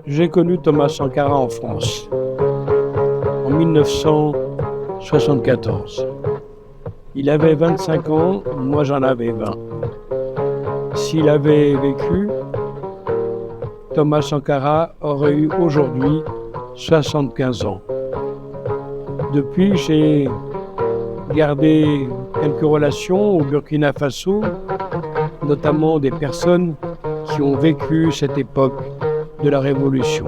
J'ai connu Thomas Sankara en France, en 1974. Il avait 25 ans, moi j'en avais 20. S'il avait vécu, Thomas Sankara aurait eu aujourd'hui 75 ans. Depuis, j'ai gardé quelques relations au Burkina Faso, notamment des personnes qui ont vécu cette époque de la Révolution.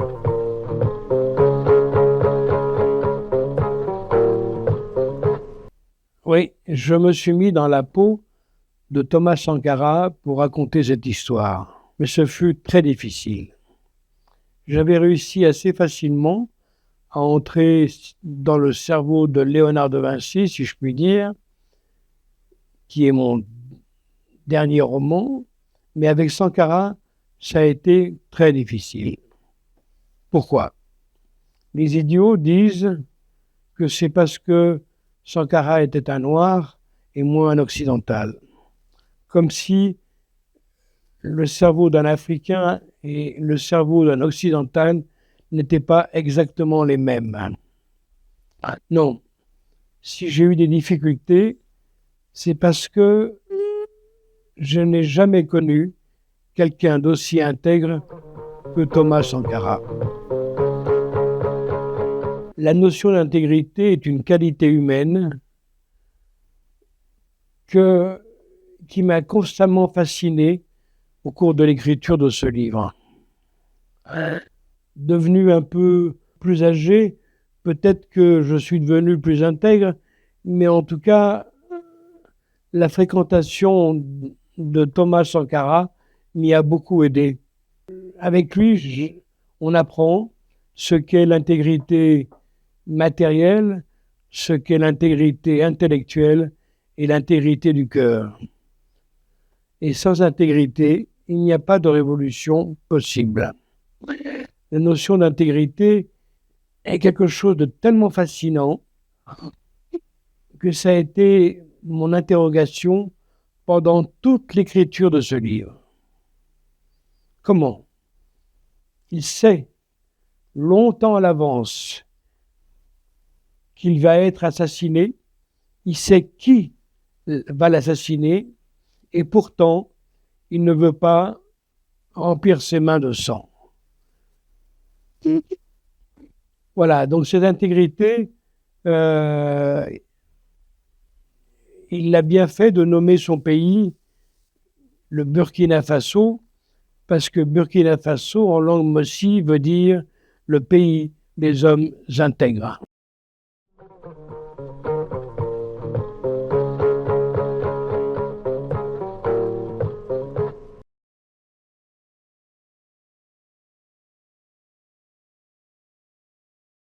Oui, je me suis mis dans la peau de Thomas Sankara pour raconter cette histoire, mais ce fut très difficile. J'avais réussi assez facilement à entrer dans le cerveau de Léonard de Vinci, si je puis dire, qui est mon dernier roman, mais avec Sankara, ça a été très difficile. Pourquoi ? Les idiots disent que c'est parce que Sankara était un noir et moi un occidental. Comme si le cerveau d'un Africain et le cerveau d'un occidental n'étaient pas exactement les mêmes. Non, si j'ai eu des difficultés, c'est parce que je n'ai jamais connu quelqu'un d'aussi intègre que Thomas Sankara. La notion d'intégrité est une qualité humaine qui m'a constamment fasciné au cours de l'écriture de ce livre. Devenu un peu plus âgé, peut-être que je suis devenu plus intègre, mais en tout cas, la fréquentation de Thomas Sankara m'y a beaucoup aidé. Avec lui, on apprend ce qu'est l'intégrité matérielle, ce qu'est l'intégrité intellectuelle et l'intégrité du cœur. Et sans intégrité, il n'y a pas de révolution possible. La notion d'intégrité est quelque chose de tellement fascinant que ça a été mon interrogation pendant toute l'écriture de ce livre. Comment ? Il sait longtemps à l'avance qu'il va être assassiné, il sait qui va l'assassiner, et pourtant, il ne veut pas remplir ses mains de sang. Voilà, donc cette intégrité, il a bien fait de nommer son pays le Burkina Faso, parce que Burkina Faso, en langue mossi, veut dire le pays des hommes intègres.